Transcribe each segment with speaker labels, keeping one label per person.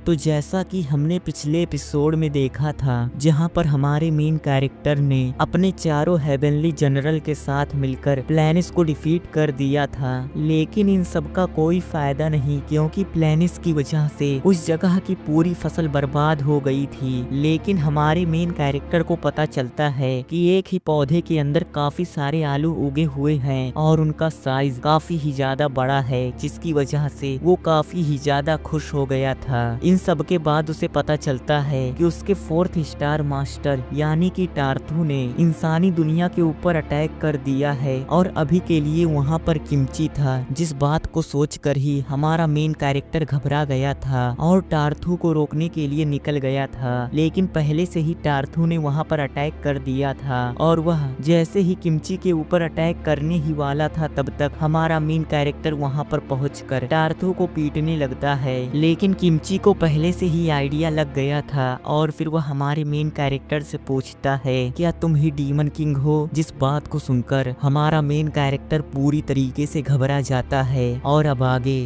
Speaker 1: तो जैसा कि हमने पिछले एपिसोड में देखा था, जहां पर हमारे मेन कैरेक्टर ने अपने चारों हेवनली जनरल के साथ मिलकर प्लैनिस को डिफीट कर दिया था, लेकिन इन सब का कोई फायदा नहीं, क्योंकि प्लैनिस की वजह से उस जगह की पूरी फसल बर्बाद हो गई थी। लेकिन हमारे मेन कैरेक्टर को पता चलता है कि एक ही पौधे के अंदर काफी सारे आलू उगे हुए हैं और उनका साइज काफी ही ज्यादा बड़ा है, जिसकी वजह से वो काफी ही ज्यादा खुश हो गया था। इन सब के बाद उसे पता चलता है कि उसके 4th स्टार मास्टर यानी कि टार्थू ने इंसानी दुनिया के ऊपर अटैक कर दिया है और अभी के लिए वहाँ पर किमची था, जिस बात को सोचकर ही हमारा मेन कैरेक्टर घबरा गया था और टार्थू को रोकने के लिए निकल गया था। लेकिन पहले से ही टार्थू ने वहाँ पर अटैक कर दिया था और वह जैसे ही किमची के ऊपर अटैक करने ही वाला था, तब तक हमारा मेन कैरेक्टर वहाँ पर पहुंचकर टार्थू को पीटने लगता है। लेकिन किमची को पहले से ही आइडिया लग गया था और फिर वह हमारे मेन कैरेक्टर से पूछता है, क्या तुम ही डीमन किंग हो? जिस बात को सुनकर हमारा मेन कैरेक्टर पूरी तरीके से घबरा जाता है। और अब आगे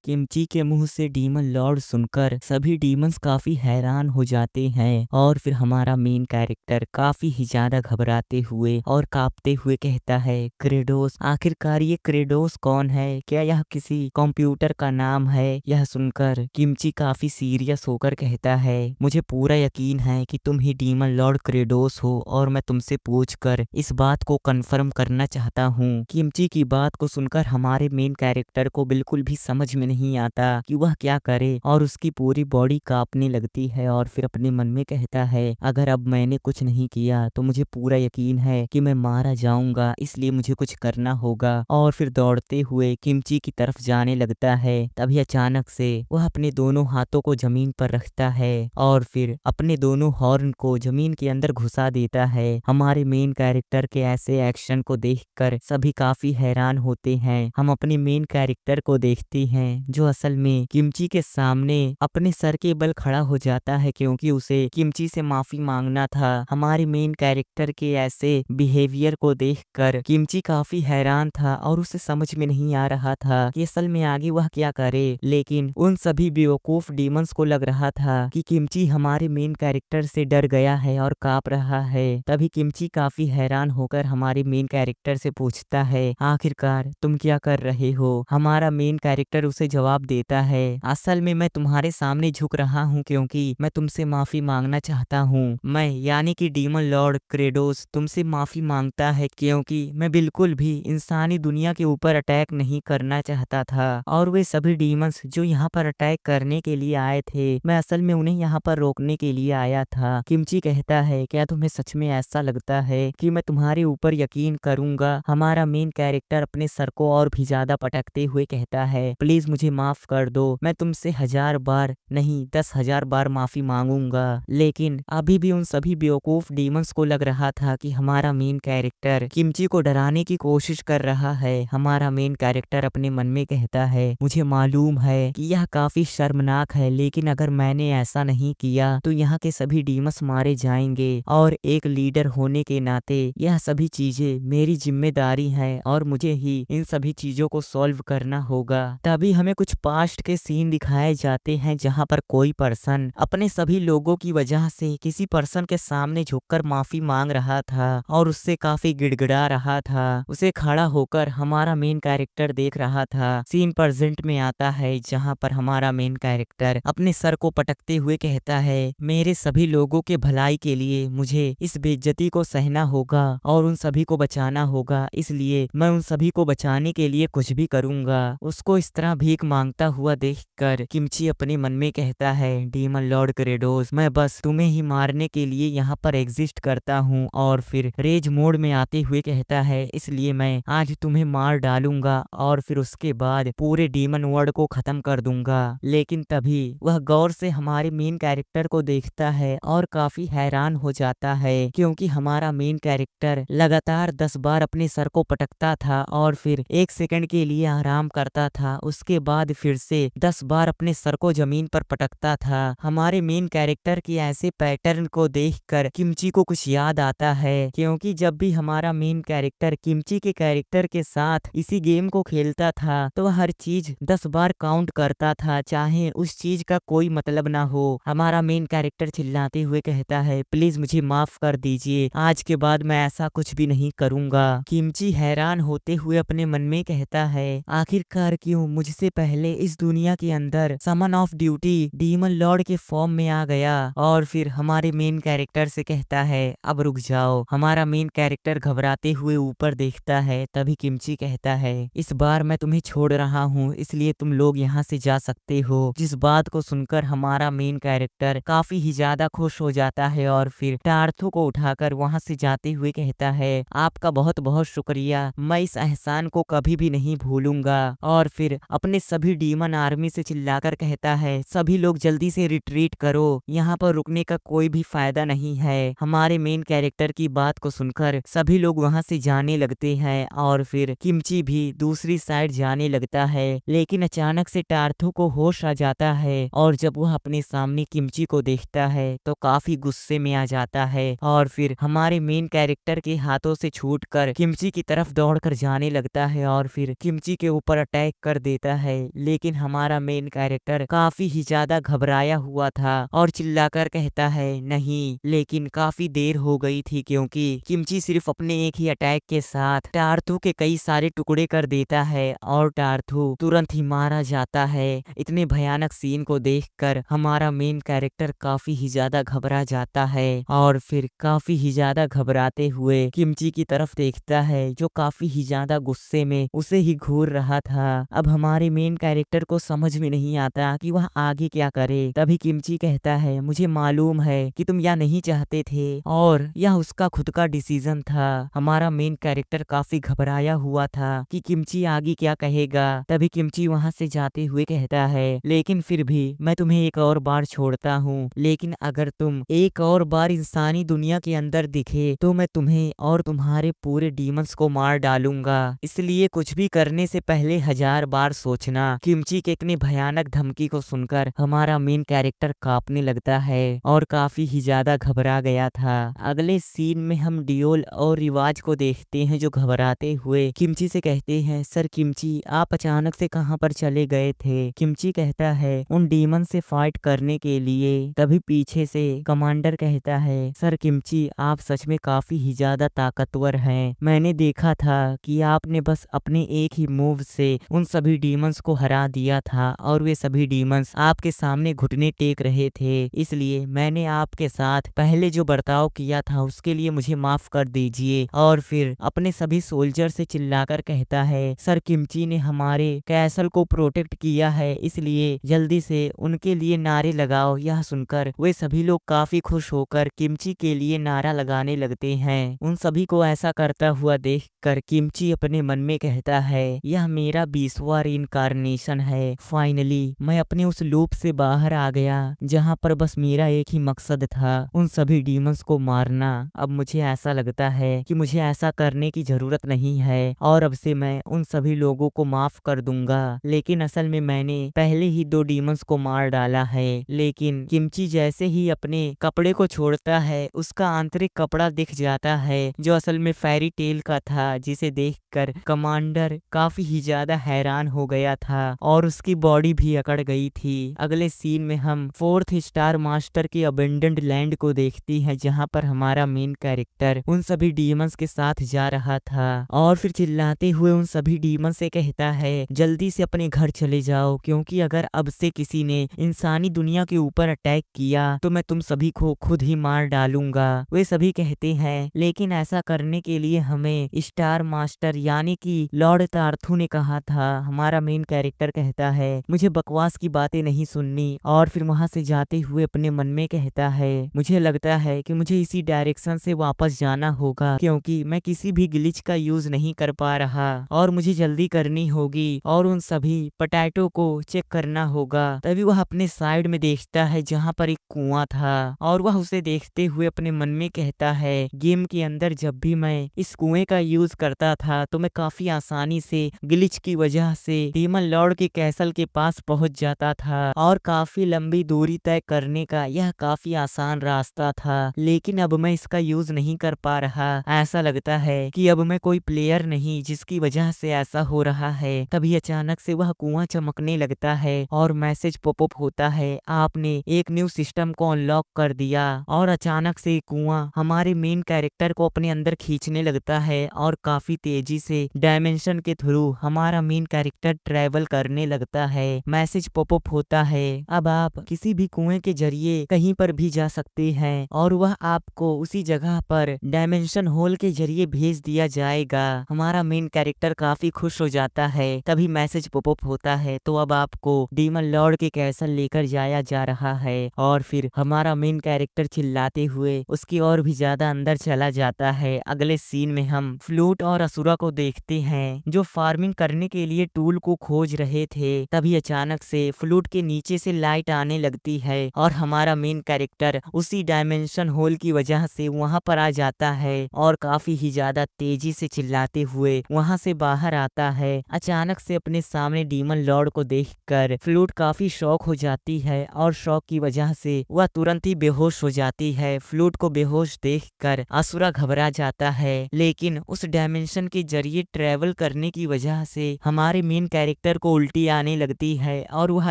Speaker 1: किमची के मुंह से डीमन लॉर्ड सुनकर सभी डीमंस काफी हैरान हो जाते हैं और फिर हमारा मेन कैरेक्टर काफी ही ज्यादा घबराते हुए और कांपते हुए कहता है, क्रेडोस, आखिरकार ये क्रेडोस कौन है? क्या यह किसी कंप्यूटर का नाम है? यह सुनकर किमची काफी सीरियस होकर कहता है, मुझे पूरा यकीन है कि तुम ही डीमन लॉर्ड क्रेडोस हो और मैं तुमसे पूछकर इस बात को कंफर्म करना चाहता हूँ। किमची की बात को सुनकर हमारे मेन कैरेक्टर को बिल्कुल भी समझ में नहीं आता कि वह क्या करे और उसकी पूरी बॉडी कांपने लगती है और फिर अपने मन में कहता है, अगर अब मैंने कुछ नहीं किया तो मुझे पूरा यकीन है कि मैं मारा जाऊंगा, इसलिए मुझे कुछ करना होगा। और फिर दौड़ते हुए किमची की तरफ जाने लगता है। तभी अचानक से वह अपने दोनों हाथों को जमीन पर रखता है और फिर अपने दोनों हॉर्न को जमीन के अंदर घुसा देता है। हमारे मेन कैरेक्टर के ऐसे एक्शन को देखकर सभी काफी हैरान होते हैं। हम अपने मेन कैरेक्टर को देखते हैं जो असल में किमची के सामने अपने सर के बल खड़ा हो जाता है, क्योंकि उसे किमची से माफी मांगना था। हमारे मेन कैरेक्टर के ऐसे बिहेवियर को देखकर किमची काफी हैरान था और उसे समझ में नहीं आ रहा था कि असल में आगे वह क्या करे। लेकिन उन सभी बेवकूफ डीमंस को लग रहा था कि किमची हमारे मेन कैरेक्टर से डर गया है और कांप रहा है। तभी किमची काफी हैरान होकर हमारे मेन कैरेक्टर से पूछता है, आखिरकार तुम क्या कर रहे हो? हमारा मेन कैरेक्टर उसे जवाब देता है, असल में मैं तुम्हारे सामने झुक रहा हूँ क्योंकि मैं तुमसे माफी मांगना चाहता हूँ। मैं यानी कि डीमन लॉर्ड क्रेडोस तुमसे माफी मांगता है क्योंकि मैं बिल्कुल भी इंसानी दुनिया के ऊपर अटैक नहीं करना चाहता था और वे सभी डीमंस जो यहाँ पर अटैक करने के लिए आए थे, मैं असल में उन्हें यहाँ पर रोकने के लिए आया था। किमची कहता है, क्या तुम्हें सच में ऐसा लगता है कि मैं तुम्हारे ऊपर यकीन करूंगा? हमारा मेन कैरेक्टर अपने सर को और भी ज्यादा पटकते हुए कहता है, प्लीज मुझे माफ कर दो, मैं तुमसे 1000 बार नहीं 10,000 बार माफी मांगूंगा। लेकिन अभी भी उन सभी बेवकूफ डीमंस को लग रहा था कि हमारा मेन कैरेक्टर किमची को डराने की कोशिश कर रहा है। हमारा मेन कैरेक्टर अपने मन में कहता है, मुझे मालूम है कि यह काफी शर्मनाक है, लेकिन अगर मैंने ऐसा नहीं किया तो यहाँ के सभी डीमंस मारे जाएंगे और एक लीडर होने के नाते यह सभी चीजें मेरी जिम्मेदारी है और मुझे ही इन सभी चीजों को सॉल्व करना होगा। तभी हमें कुछ पास्ट के सीन दिखाए जाते हैं जहां पर कोई पर्सन अपने सभी लोगों की वजह से किसी पर्सन के सामने झुककर माफी मांग रहा था और उससे काफी गिड़गिड़ा रहा था। उसे खड़ा होकर हमारा मेन कैरेक्टर देख रहा था। सीन प्रेजेंट में आता है जहां पर हमारा मेन कैरेक्टर अपने सर को पटकते हुए कहता है, मेरे सभी लोगों के भलाई के लिए मुझे इस बेइज्जती को सहना होगा और उन सभी को बचाना होगा, इसलिए मैं उन सभी को बचाने के लिए कुछ भी करूंगा। उसको इस तरह भीख मांगता हुआ देखकर किमची अपने मन में कहता है, डीमन लॉर्ड क्रेडोस, मैं बस तुम्हें ही मारने के लिए यहाँ पर एग्जिस्ट करता हूँ। और फिर रेज मोड में आते हुए कहता है, इसलिए मैं आज तुम्हें मार डालूंगा और फिर उसके बाद पूरे डीमन वर्ल्ड को खत्म कर दूंगा। लेकिन तभी वह गौर से हमारे मेन कैरेक्टर को देखता है और काफी हैरान हो जाता है, क्योंकि हमारा मेन कैरेक्टर लगातार 10 बार अपने सर को पटकता था और फिर 1 सेकंड के लिए आराम करता था। उसके बाद फिर से 10 बार अपने सर को जमीन पर पटकता था। हमारे मेन कैरेक्टर की ऐसे पैटर्न को देखकर किमची को कुछ याद आता है, क्योंकि जब भी हमारा मेन कैरेक्टर किमची के कैरेक्टर के साथ इसी गेम को खेलता था तो वह हर चीज 10 बार काउंट करता था, चाहे उस चीज का कोई मतलब ना हो। हमारा मेन कैरेक्टर चिल्लाते हुए कहता है, प्लीज मुझे माफ कर दीजिए, आज के बाद मैं ऐसा कुछ भी नहीं करूंगा। किमची हैरान होते हुए अपने मन में कहता है, आखिरकार क्यों मुझसे पहले इस दुनिया के अंदर समन ऑफ ड्यूटी डीमन लॉर्ड के फॉर्म में आ गया। और फिर हमारे मेन कैरेक्टर से कहता है, अब रुक जाओ। हमारा मेन कैरेक्टर घबराते हुए ऊपर देखता है, तभी किमची कहता है, इस बार मैं तुम्हें छोड़ रहा हूँ, इसलिए तुम लोग यहाँ से जा सकते हो। जिस बात को सुनकर हमारा मेन कैरेक्टर काफी ही ज्यादा खुश हो जाता है और फिर टार्थो को उठाकर वहाँ से जाते हुए कहता है, आपका बहुत बहुत शुक्रिया, मैं इस एहसान को कभी भी नहीं भूलूंगा। और फिर अपने सभी डीमन आर्मी से चिल्लाकर कहता है, सभी लोग जल्दी से रिट्रीट करो, यहाँ पर रुकने का कोई भी फायदा नहीं है। हमारे मेन कैरेक्टर की बात को सुनकर सभी लोग वहाँ से जाने लगते हैं और फिर किमची भी दूसरी साइड जाने लगता है। लेकिन अचानक से टार्थो को होश आ जाता है और जब वह अपने सामने किमची को देखता है तो काफी गुस्से में आ जाता है और फिर हमारे मेन कैरेक्टर के हाथों से छूटकर किमची की तरफ दौड़कर जाने लगता है और फिर किमची के ऊपर अटैक कर देता है। लेकिन हमारा मेन कैरेक्टर काफी ही ज्यादा घबराया हुआ था और चिल्लाकर कहता है, नहीं। लेकिन काफी देर हो गई थी, क्योंकि किमची सिर्फ अपने एक ही अटैक के साथ टार्थो के कई सारे टुकड़े कर देता है और टार्थो तुरंत ही मारा जाता है। इतने भयानक सीन को देखकर हमारा मेन कैरेक्टर काफी ही ज्यादा घबरा जाता है और फिर काफी ही ज्यादा घबराते हुए किमची की तरफ देखता है, जो काफी ही ज्यादा गुस्से में उसे ही घूर रहा था। अब हमारे मेन कैरेक्टर को समझ में नहीं आता कि वह आगे क्या करे। तभी किमची कहता है, मुझे मालूम है कि तुम यह नहीं चाहते थे और यह उसका खुद का डिसीजन था। हमारा मेन कैरेक्टर काफी घबराया हुआ था कि किमची आगे क्या कहेगा। तभी किमची वहां से जाते हुए कहता है, लेकिन फिर भी मैं तुम्हें एक और बार छोड़ता हूँ, लेकिन अगर तुम एक और बार इंसानी दुनिया के अंदर दिखे तो मैं तुम्हें और तुम्हारे पूरे डीमंस को मार डालूंगा, इसलिए कुछ भी करने से पहले 1000 बार सोचना। किमची के इतनी भयानक धमकी को सुनकर हमारा मेन कैरेक्टर कांपने लगता है और काफी ही ज्यादा घबरा गया था। अगले सीन में हम डियोल और रिवाज को देखते हैं, जो घबराते हुए किमची से कहते हैं, सर किमची, आप अचानक से कहां पर चले गए थे। किमची कहता है, उन डीमन से फाइट करने के लिए। तभी पीछे से कमांडर कहता है, सर किमची, आप सच में काफी ही ज्यादा ताकतवर हैं। मैंने देखा था कि आपने बस अपने एक ही मूव से उन सभी डीमंस को हरा दिया था और वे सभी डीमंस आपके सामने घुटने टेक रहे थे, इसलिए मैंने आपके साथ पहले जो बर्ताव किया था उसके लिए मुझे माफ कर दीजिए। और फिर अपने सभी सोल्जर से चिल्लाकर कहता है, सर किमची ने हमारे कैसल को प्रोटेक्ट किया है, इसलिए जल्दी से उनके लिए नारे लगाओ। यह सुनकर वे सभी लोग काफी खुश होकर किमची के लिए नारा लगाने लगते हैं। उन सभी को ऐसा करता हुआ देखकर किमची अपने मन में कहता है, यह मेरा 20वां रीइंकार्नेशन है। फाइनली मैं अपने उस लूप से बाहर आ गया जहां पर बस मेरा एक ही मकसद था, उन सभी डीमंस को मारना। अब मुझे ऐसा लगता है कि मुझे ऐसा करने की जरूरत नहीं है और अब से मैं उन सभी लोगों को माफ कर दूंगा। लेकिन असल में मैंने पहले ही 2 डीमंस को मार डाला है। लेकिन किमची जैसे ही अपने कपड़े को छोड़ता है, उसका आंतरिक कपड़ा दिख जाता है, जो असल में फेरी टेल का था, जिसे देखकर कमांडर काफी ही ज्यादा हैरान हो गया था और उसकी बॉडी भी अकड़ गई थी। अगले सीन में हम 4th स्टार मास्टर की अबेंडेंड लैंड को देखती हैं, जहां पर हमारा मेन कैरेक्टर उन सभी डीमंस के साथ जा रहा था और फिर चिल्लाते हुए उन सभी डीमन से कहता है, जल्दी से अपने घर चले जाओ, क्योंकि अगर अब से किसी ने इंसानी दुनिया के ऊपर अटैक किया तो मैं तुम सभी को खुद ही मार डालूंगा। वे सभी कहते हैं, लेकिन ऐसा करने के लिए हमें स्टार मास्टर यानी कि लॉर्ड टार्थो ने कहा था। हमारा मेन कैरेक्टर कहता है, मुझे बकवास की बातें नहीं सुननी और फिर वहां से जाते हुए अपने मन में कहता है, मुझे लगता है कि मुझे इसी डायरेक्शन से वापस जाना होगा, क्योंकि मैं किसी भी ग्लिच का यूज नहीं कर पा रहा और मुझे जल्दी करनी होगी और उन सभी पोटैटो को चेक करना होगा। तभी वह अपने साइड में देखता है जहां पर एक कुआं था और वह उसे देखते हुए अपने मन में कहता है, गेम के अंदर जब भी मैं इस कुएं का यूज करता था तो मैं काफी आसानी से ग्लिच की वजह से डीमन डीमन लॉर्ड के कैसल के पास पहुंच जाता था और काफी लंबी दूरी तय करने का यह काफी आसान रास्ता था। लेकिन अब मैं इसका यूज नहीं कर पा रहा। ऐसा लगता है कि अब मैं कोई प्लेयर नहीं, जिसकी वजह से ऐसा हो रहा है। तभी अचानक से वह कुआं चमकने लगता है और मैसेज पॉपअप होता है, आपने एक न्यू सिस्टम को अनलॉक कर दिया। और अचानक से कुआं हमारे मेन कैरेक्टर को अपने अंदर खींचने लगता है और काफी तेजी से डायमेंशन के थ्रू हमारा मेन कैरेक्टर ट्रेवल करने लगता है। मैसेज पॉपअप होता है, अब आप किसी भी कुएं के जरिए कहीं पर भी जा सकते हैं और वह आपको उसी जगह पर डायमेंशन होल के जरिए भेज दिया जाएगा। हमारा मेन कैरेक्टर काफी खुश हो जाता है। तभी मैसेज पॉपअप होता है, तो अब आपको डीमन लॉर्ड के कैसल लेकर जाया जा रहा है। और फिर हमारा मेन कैरेक्टर चिल्लाते हुए उसकी और भी ज्यादा अंदर चला जाता है। अगले सीन में हम फ्लूट और असुरा को देखते हैं जो फार्मिंग करने के लिए टूल को खोज रहे थे। तभी अचानक से फ्लूट के नीचे से लाइट आने लगती है और हमारा मेन कैरेक्टर उसी डायमेंशन होल की वजह से वहां पर आ जाता है और काफी ही ज्यादा तेजी से चिल्लाते हुए वहां से बाहर आता है। अचानक से अपने सामने डीमन लॉर्ड को देखकर फ्लूट काफी शॉक हो जाती है और शॉक की वजह से वह तुरंत ही बेहोश हो जाती है। फ्लूट को बेहोश देखकर असुरा घबरा जाता है, लेकिन उस डायमेंशन के जरिए ट्रेवल करने की वजह से हमारे मेन कैरेक्टर को उल्टी आने लगती है और वह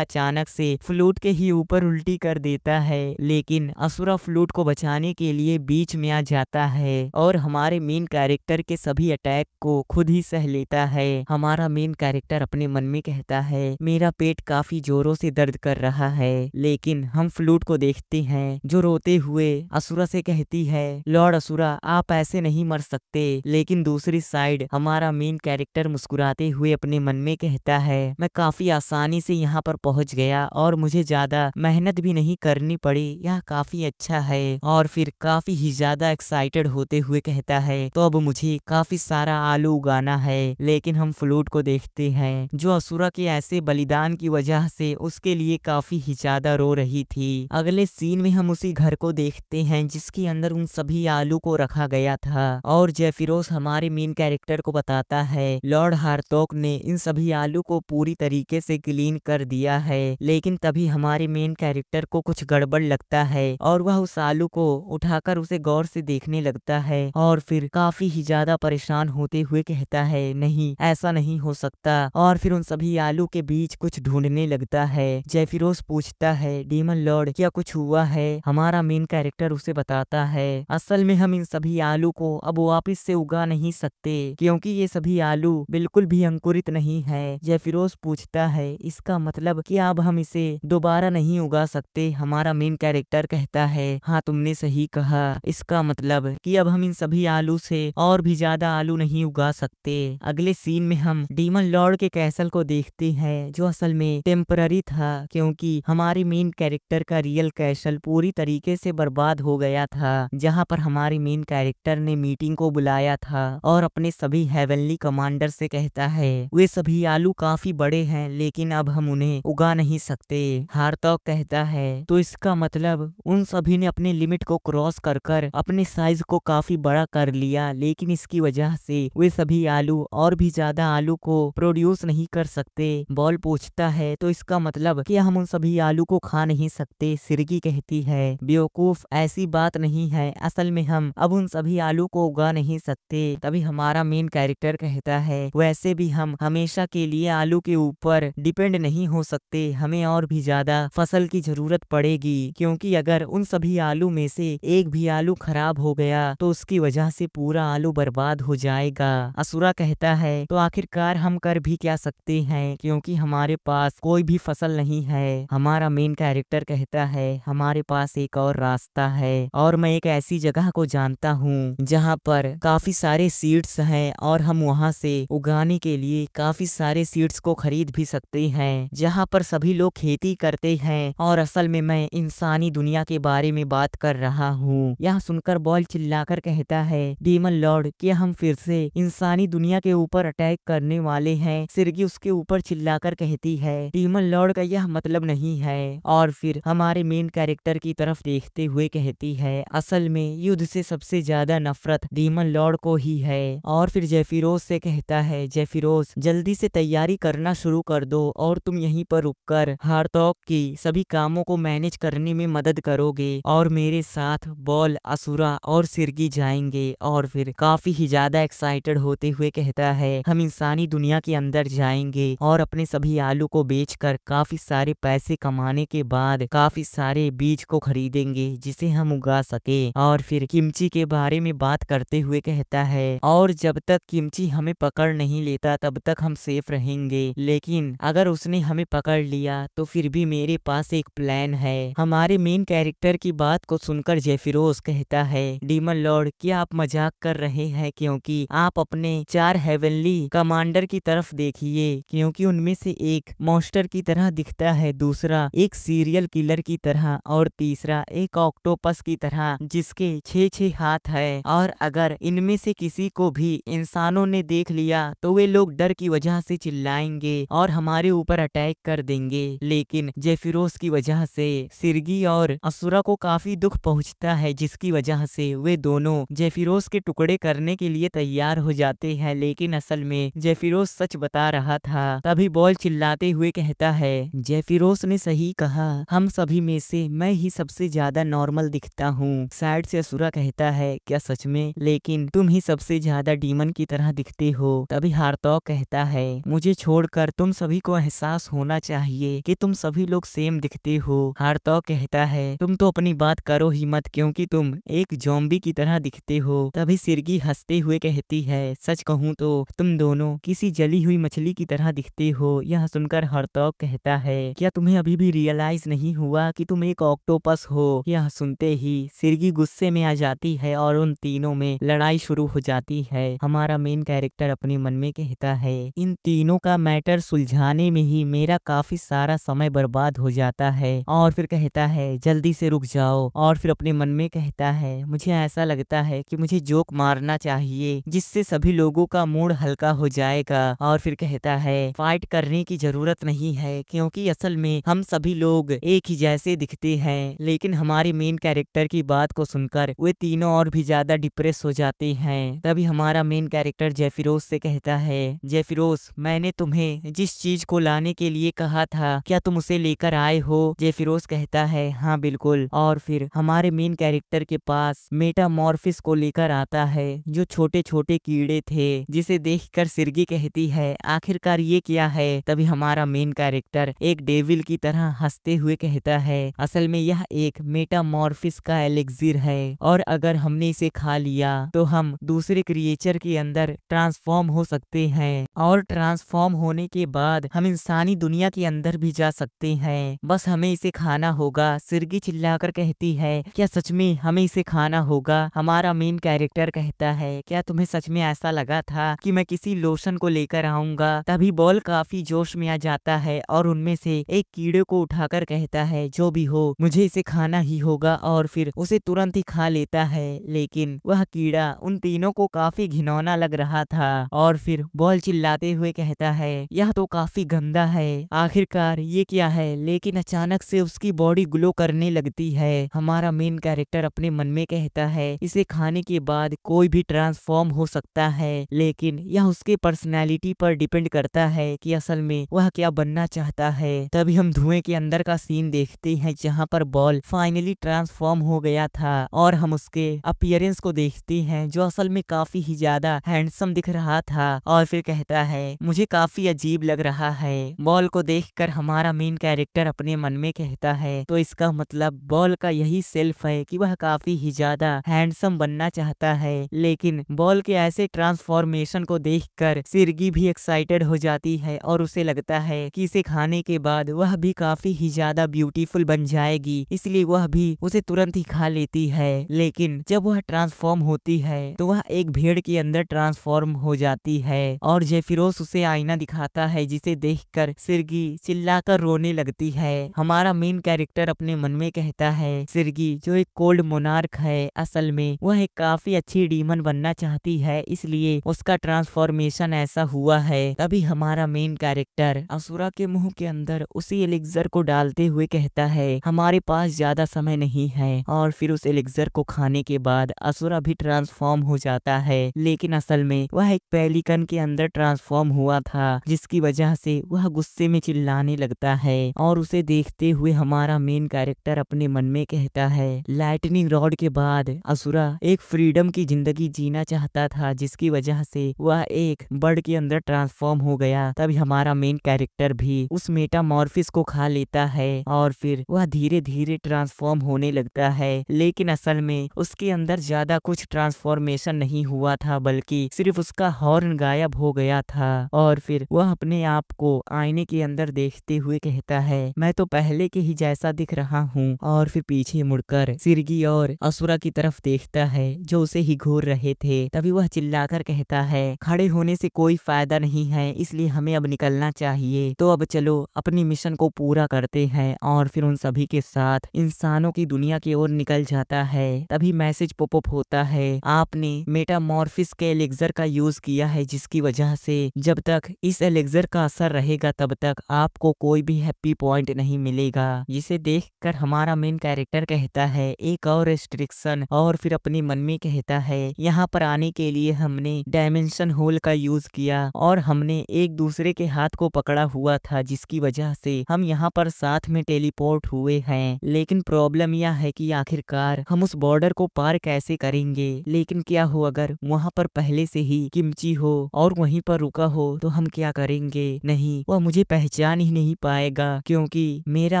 Speaker 1: अचानक से फ्लूट के ही ऊपर उल्टी कर देता है। लेकिन असुरा फ्लूट को बचाने के लिए बीच में आ जाता है और हमारे मेन कैरेक्टर के सभी अटैक को खुद ही सह लेता है। हमारा मेन कैरेक्टर अपने मन में कहता है, मेरा पेट काफी जोरों से दर्द कर रहा है। लेकिन हम फ्लूट को देखते हैं जो रोते हुए असुरा से कहती है, लॉर्ड असुरा आप ऐसे नहीं मर सकते। लेकिन दूसरी साइड हमारा मेन कैरेक्टर मुस्कुराते हुए अपने मन में कहता है, मैं काफी आसानी से यहाँ पर पहुंच गया और मुझे ज्यादा मेहनत भी नहीं करनी पड़ी, यह काफी अच्छा है। और फिर काफी ही ज्यादा एक्साइटेड होते हुए कहता है, तो अब मुझे काफी सारा आलू उगाना है। लेकिन हम फ्लूट को देखते हैं जो असुरा के ऐसे बलिदान की वजह से उसके लिए काफी ही ज्यादा रो रही थी। अगले सीन में हम उसी घर को देखते हैं जिसके अंदर उन सभी आलू को रखा गया था और जेफिरोस हमारे मेन कैरेक्टर को बताता है, लॉर्ड हार्थोक ने इन सभी आलू को पूरी तरीके से क्लीन कर दिया है। लेकिन तभी हमारे मेन कैरेक्टर को कुछ गड़बड़ लगता है और वह उस आलू को उठाकर उसे गौर से देखने लगता है और फिर काफी ही ज्यादा परेशान होते हुए कहता है, नहीं ऐसा नहीं हो सकता। और फिर उन सभी आलू के बीच कुछ ढूंढने लगता है। जेफिरोस पूछता है, डीमन लॉर्ड क्या कुछ हुआ है? हमारा मेन कैरेक्टर उसे बताता है, असल में हम इन सभी आलू को अब वापस से उगा नहीं सकते क्योंकि ये सभी आलू बिल्कुल भी अंकुरित नहीं है। जेफिरोस पूछता है, इसका मतलब कि अब हम इसे दोबारा नहीं उगा सकते? हमारा मेन कैरेक्टर कहता है, हाँ तुमने सही कहा, इसका मतलब कि अब हम इन सभी आलू से और भी ज्यादा आलू नहीं उगा सकते। अगले सीन में हम डीमन लॉर्ड के कैसल को देखते हैं जो असल में टेम्पररी था क्योंकि हमारे मेन कैरेक्टर का रियल कैसल पूरी तरीके से बर्बाद हो गया था, जहाँ पर हमारे मेन कैरेक्टर ने मीटिंग को बुलाया था और अपने सभी हेवनली कमांडर से कहता है, वे सभी आलू काफी बड़े हैं लेकिन अब हम उन्हें उगा नहीं सकते। हार्थोक कहता है, तो इसका मतलब उन सभी ने अपने लिमिट को क्रॉस कर अपने साइज को काफी बड़ा कर लिया, लेकिन इसकी वजह से वे सभी आलू और भी ज्यादा आलू को प्रोड्यूस नहीं कर सकते। बॉल पूछता है, तो इसका मतलब कि हम उन सभी आलू को खा नहीं सकते? सिरगी कहती है, बेवकूफ ऐसी बात नहीं है, असल में हम अब उन सभी आलू को उगा नहीं सकते। तभी हमारा मेन कैरेक्टर कहता है, वैसे भी हम हमेशा के लिए आलू के ऊपर डिपेंड नहीं हो सकते, हमें और भी ज्यादा फसल की जरूरत पड़ेगी क्योंकि अगर उन सभी आलू में से एक भी आलू खराब हो गया तो उसकी वजह से पूरा आलू बर्बाद हो जाएगा। असुरा कहता है, तो आखिरकार हम कर भी क्या सकते हैं क्योंकि हमारे पास कोई भी फसल नहीं है। हमारा मेन कैरेक्टर कहता है, हमारे पास एक और रास्ता है और मैं एक ऐसी जगह को जानता हूँ जहाँ पर काफी सारे सीड्स हैं और हम वहाँ से उगाने के लिए काफी सारे सीड्स को खरीद भी सकते हैं, जहाँ पर सभी लोग खेती करते हैं। और असल में मैं इंसानी दुनिया के बारे में बात कर रहा हूँ। यह सुनकर बॉल चिल्लाकर कहता है, डीमन लॉर्ड क्या हम फिर से इंसानी दुनिया के ऊपर अटैक करने वाले हैं? सिरगी उसके ऊपर चिल्लाकर कहती है, डीमन लॉर्ड का यह मतलब नहीं है। और फिर हमारे मेन कैरेक्टर की तरफ देखते हुए कहती है, असल में युद्ध से सबसे ज्यादा नफरत डीमन लॉर्ड को ही है। और फिर जेफिरोस से कहता है, जेफिरोस जल्दी से तैयारी तैयारी करना शुरू कर दो और तुम यहीं पर रुककर हार्तॉक की सभी कामों को मैनेज करने में मदद करोगे और मेरे साथ बॉल, असुरा और सिरगी जाएंगे। और फिर काफी ही ज्यादा एक्साइटेड होते हुए कहता है हम इंसानी दुनिया के अंदर जाएंगे और अपने सभी आलू को बेचकर काफी सारे पैसे कमाने के बाद काफी सारे बीज को खरीदेंगे जिसे हम उगा सके। और फिर किमची के बारे में बात करते हुए कहता है और जब तक किमची हमें पकड़ नहीं लेता तब तक हम सेफ रहेंगे, लेकिन अगर उसने हमें पकड़ लिया तो फिर भी मेरे पास एक प्लान है। हमारे मेन कैरेक्टर की बात को सुनकर जेफिरोस कहता है डीमन लॉर्ड क्या आप मजाक कर रहे हैं, क्योंकि आप अपने 4 हेवनली कमांडर की तरफ देखिए, क्योंकि उनमें से एक मॉन्स्टर की तरह दिखता है, दूसरा एक सीरियल किलर की तरह और तीसरा एक ऑक्टोपस की तरह जिसके 6 हाथ है। और अगर इनमें से किसी को भी इंसानों ने देख लिया तो वे लोग डर की वजह से चिल्लाएंगे और हमारे ऊपर अटैक कर देंगे। लेकिन जेफिरोस की वजह से सिरगी और असुरा को काफी दुख पहुंचता है, जिसकी वजह से वे दोनों जेफिरोस के टुकड़े करने के लिए तैयार हो जाते हैं। लेकिन असल में जेफिरोस सच बता रहा था। तभी बॉल चिल्लाते हुए कहता है जेफिरोस ने सही कहा, हम सभी में से मैं ही सबसे ज्यादा नॉर्मल दिखता हूँ। साइड से असुरा कहता है क्या सच में, लेकिन तुम ही सबसे ज्यादा डीमन की तरह दिखते हो। तभी हार्तॉक कहता है मुझे छोड़कर तुम सभी को एहसास होना चाहिए कि तुम सभी लोग सेम दिखते हो। हार्तॉक कहता है तुम तो अपनी बात करो ही मत, क्योंकि तुम एक ज़ॉम्बी की तरह दिखते हो। तभी सिरगी हंसते हुए कहती है सच कहूँ तो तुम दोनों किसी जली हुई मछली की तरह दिखते हो। यह सुनकर हार्तॉक कहता है क्या तुम्हें अभी भी रियलाइज नहीं हुआ कि तुम एक ऑक्टोपस हो। यह सुनते ही सिरगी गुस्से में आ जाती है और उन तीनों में लड़ाई शुरू हो जाती है। हमारा मेन कैरेक्टर अपने मन में कहता है इन तीनों का मैटर सुलझाने में ही मेरा काफी सारा समय बर्बाद हो जाता है। और फिर कहता है जल्दी से रुक जाओ। और फिर अपने मन में कहता है मुझे ऐसा लगता है कि मुझे जोक मारना चाहिए जिससे सभी लोगों का मूड हल्का हो जाएगा। और फिर कहता है फाइट करने की जरूरत नहीं है, क्योंकि असल में हम सभी लोग एक ही जैसे दिखते हैं। लेकिन हमारे मेन कैरेक्टर की बात को सुनकर वे तीनों और भी ज्यादा डिप्रेस हो जाते हैं। तभी हमारा मेन कैरेक्टर जेफिरोस से कहता है जेफिरोस मैंने तुम्हें जिस चीज को लाने के लिए कहा था क्या तुम उसे लेकर आए हो। जेफिरोस कहता है हाँ बिल्कुल। और फिर हमारे मेन कैरेक्टर के पास मेटामॉर्फिस को लेकर आता है जो छोटे छोटे कीड़े थे, जिसे देखकर सिरगी कहती है आखिरकार ये क्या है। तभी हमारा मेन कैरेक्टर एक डेविल की तरह हंसते हुए कहता है असल में यह एक मेटामॉर्फिस का एलिक्सिर है और अगर हमने इसे खा लिया तो हम दूसरे क्रिएचर के अंदर ट्रांसफॉर्म हो सकते हैं और ट्रांसफॉर्म होने के बाद हम इंसानी दुनिया के अंदर भी जा सकते हैं, बस हमें इसे खाना होगा। सिरगी चिल्लाकर कहती है क्या सच में हमें इसे खाना होगा। हमारा मेन कैरेक्टर कहता है क्या तुम्हें सच में ऐसा लगा था कि मैं किसी लोशन को लेकर आऊंगा। तभी बॉल काफी जोश में आ जाता है और उनमें से एक कीड़े को उठाकर कहता है जो भी हो मुझे इसे खाना ही होगा, और फिर उसे तुरंत ही खा लेता है। लेकिन वह कीड़ा उन तीनों को काफी घिनौना लग रहा था। और फिर बॉल चिल्लाते हुए कहता है यह तो काफी गंदा है, आखिरकार ये क्या है। लेकिन अचानक से उसकी बॉडी ग्लो करने लगती है। हमारा मेन कैरेक्टर अपने मन में कहता है इसे खाने के बाद कोई भी ट्रांसफॉर्म हो सकता है, लेकिन यह उसके पर्सनैलिटी पर डिपेंड करता है कि असल में वह क्या बनना चाहता है। तभी हम धुएं के अंदर का सीन देखते हैं जहां पर बॉल फाइनली ट्रांसफॉर्म हो गया था और हम उसके अपीयरेंस को देखते हैं जो असल में काफी ही ज्यादा हैंडसम दिख रहा था। और फिर कहता है मुझे काफी अजीब लग रहा है। बॉल को देखकर हमारा मेन कैरेक्टर अपने मन में कहता है तो इसका मतलब बॉल का यही सेल्फ है कि वह काफी ही ज्यादा हैंडसम बनना चाहता है। लेकिन बॉल के ऐसे ट्रांसफॉर्मेशन को देखकर सिरगी भी एक्साइटेड हो जाती है और उसे लगता है कि इसे खाने के बाद वह भी काफी ही ज्यादा ब्यूटीफुल बन जाएगी, इसलिए वह भी उसे तुरंत ही खा लेती है। लेकिन जब वह ट्रांसफॉर्म होती है तो वह एक भेड़ के अंदर ट्रांसफॉर्म हो जाती है और जेफिरोस उसे आईना दिखाता है, जिसे देखकर सिरगी चिल्लाकर रोने लगती है। हमारा मेन कैरेक्टर अपने मन में कहता है सिरगी जो एक कोल्ड मोनार्क है असल में वह एक काफी अच्छी डीमन बनना चाहती है, इसलिए उसका ट्रांसफॉर्मेशन ऐसा हुआ है। तभी हमारा मेन कैरेक्टर असुरा के मुंह के अंदर उसी एलिक्सर को डालते हुए कहता है हमारे पास ज्यादा समय नहीं है। और फिर उस एलिक्सर को खाने के बाद असुरा भी ट्रांसफॉर्म हो जाता है, लेकिन असल में वह एक पेलिकन के अंदर ट्रांसफॉर्म हुआ था था, जिसकी वजह से वह गुस्से में चिल्लाने लगता है। और उसे देखते हुए हमारा मेन कैरेक्टर अपने मन में कहता है, लाइटनिंग रॉड के बाद असुरा एक फ्रीडम की जिंदगी जीना चाहता था, जिसकी वजह से वह एक बर्ड के अंदर ट्रांसफॉर्म हो गया। तभी हमारा मेन कैरेक्टर भी उस मेटामॉर्फिस को खा लेता है और फिर वह धीरे धीरे ट्रांसफॉर्म होने लगता है। लेकिन असल में उसके अंदर ज्यादा कुछ ट्रांसफॉर्मेशन नहीं हुआ था, बल्कि सिर्फ उसका हॉर्न गायब हो गया था। और फिर वह अपने आप को आईने के अंदर देखते हुए कहता है, मैं तो पहले के ही जैसा दिख रहा हूँ। और फिर पीछे मुड़कर सिरगी और असुरा की तरफ देखता है जो उसे ही घूर रहे थे। तभी वह चिल्लाकर कहता है, खड़े होने से कोई फायदा नहीं है, इसलिए हमें अब निकलना चाहिए। तो अब चलो अपनी मिशन को पूरा करते हैं। और फिर उन सभी के साथ इंसानों की दुनिया की ओर निकल जाता है। तभी मैसेज पॉपअप होता है, आपने मेटामॉर्फिस के एलिक्सर का यूज किया है, जिसकी वजह से जब तक इस एलिक्सर का असर रहेगा तब तक आपको कोई भी हैप्पी पॉइंट नहीं मिलेगा। जिसे देखकर हमारा मेन कैरेक्टर कहता है, एक और रेस्ट्रिक्शन। और फिर अपने मन में कहता है, यहाँ पर आने के लिए हमने डायमेंशन होल का यूज किया और हमने एक दूसरे के हाथ को पकड़ा हुआ था, जिसकी वजह से हम यहाँ पर साथ में टेलीपोर्ट हुए हैं। लेकिन प्रॉब्लम यह है कि आखिरकार हम उस बॉर्डर को पार कैसे करेंगे। लेकिन क्या हो अगर वहाँ पर पहले से ही किमची हो और वहीं पर रुका हो, तो हम क्या करेंगे। नहीं, वह मुझे पहचान ही नहीं पाएगा क्योंकि मेरा